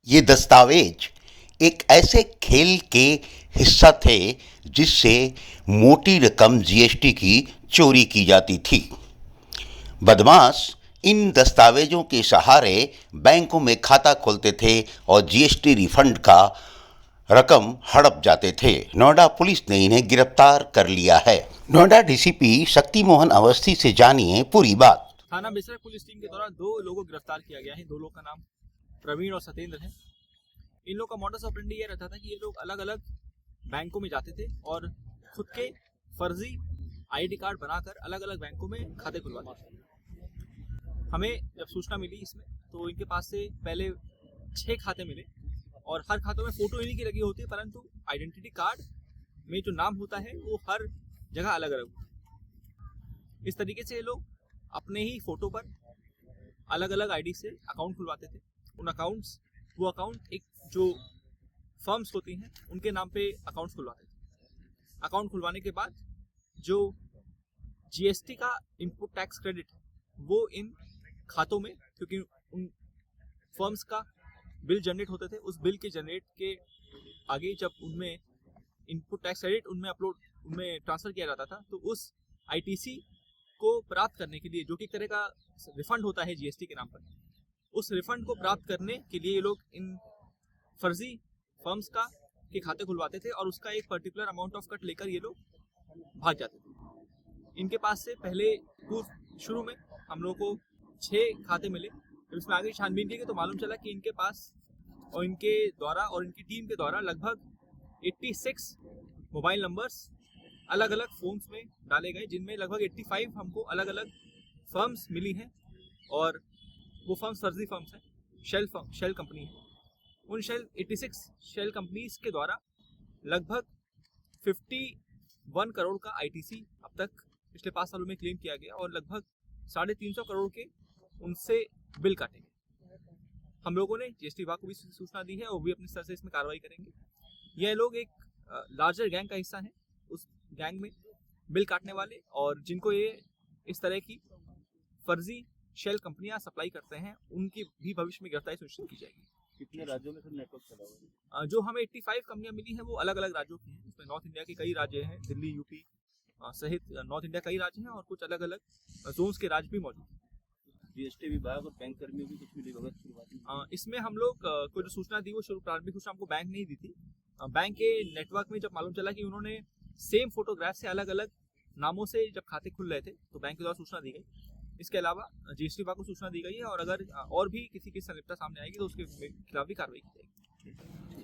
ये दस्तावेज एक ऐसे खेल के हिस्सा थे जिससे मोटी रकम जीएसटी की चोरी की जाती थी। बदमाश इन दस्तावेजों के सहारे बैंकों में खाता खोलते थे और जीएसटी रिफंड का रकम हड़प जाते थे। नोएडा पुलिस ने इन्हें गिरफ्तार कर लिया है। नोएडा डीसीपी शक्ति मोहन अवस्थी से जानिए पूरी बात। थाना बेसरा पुलिस टीम के द्वारा 2 लोगों को गिरफ्तार किया गया है। 2 लोगों का नाम प्रवीण और सत्येंद्र है। इन लोगों का मॉडस ऑपरेंडी ये रहता था कि ये लोग अलग अलग बैंकों में जाते थे और खुद के फर्जी आईडी कार्ड बनाकर अलग अलग बैंकों में खाते खुलवाते थे। हमें जब सूचना मिली इसमें तो इनके पास से पहले 6 खाते मिले और हर खातों में फोटो इन्हीं की लगी होती है, परंतु आइडेंटिटी कार्ड में जो नाम होता है वो हर जगह अलग अलग होता है। इस तरीके से ये लोग अपने ही फोटो पर अलग अलग आईडी से अकाउंट खुलवाते थे। वो अकाउंट एक जो फर्म्स होती हैं उनके नाम पे अकाउंट्स खुलवाते थे। अकाउंट खुलवाने के बाद जो जीएसटी का इनपुट टैक्स क्रेडिट वो इन खातों में, क्योंकि उन फर्म्स का बिल जनरेट होते थे, उस बिल के जनरेट के आगे जब उनमें इनपुट टैक्स क्रेडिट उनमें ट्रांसफर किया जाता था तो उस आईटीसी को प्राप्त करने के लिए, जो कि एक तरह का रिफंड होता है जीएसटी के नाम पर, उस रिफंड को प्राप्त करने के लिए ये लोग इन फर्जी फर्म्स के खाते खुलवाते थे और उसका एक पर्टिकुलर अमाउंट ऑफ कट लेकर ये लोग भाग जाते थे। इनके पास से पहले शुरू में हम लोग को 6 खाते मिले। जब इसमें आगे छानबीन की तो मालूम चला कि इनके पास और इनके द्वारा और इनकी टीम के द्वारा लगभग 86 मोबाइल नंबर्स अलग अलग फोन्स में डाले गए, जिनमें लगभग 85 हमको अलग अलग फर्म्स मिली हैं और वो फर्म्स फर्जी फर्म्स हैं, शेल कंपनी है। उन 86 शेल कंपनीज के द्वारा लगभग 51 करोड़ का आईटीसी अब तक पिछले 5 सालों में क्लेम किया गया और लगभग 350 करोड़ के उनसे बिल काटे गए। हम लोगों ने जीएसटी विभाग को भी सूचना दी है और भी अपनी स्तर से इसमें कार्रवाई करेंगे। यह लोग एक लार्जर गैंग का हिस्सा है। उस गैंग में बिल काटने वाले और जिनको ये इस तरह की फर्जी शेल कंपनियां सप्लाई करते हैं, उनकी भी भविष्य में गिरफ्तारी सुनिश्चित की जाएगी। कितने राज्यों में सर नेटवर्क चला हुआ है? जो हमें 85 कंपनियां मिली हैं वो अलग अलग राज्यों की हैं। उसमें नॉर्थ इंडिया के कई राज्य हैं, दिल्ली, यूपी सहित नॉर्थ इंडिया कई राज्य हैं और कुछ अलग अलग जोन्स के राज्य भी मौजूद हैं। जीएसटी विभाग और बैंक कर्मियों की कुछ मिली भगत शुरुआती इसमें हम लोग को जो सूचना दी वो प्रारंभिक सूचना हमको बैंक नहीं दी थी। बैंक के नेटवर्क में जब मालूम चला कि उन्होंने सेम फोटोग्राफ से अलग अलग नामों से जब खाते खुल रहे थे तो बैंक के द्वारा सूचना दी गई। इसके अलावा जीएसटी विभाग को सूचना दी गई है और अगर और भी किसी की संलिप्तता सामने आएगी तो उसके खिलाफ भी कार्रवाई की जाएगी।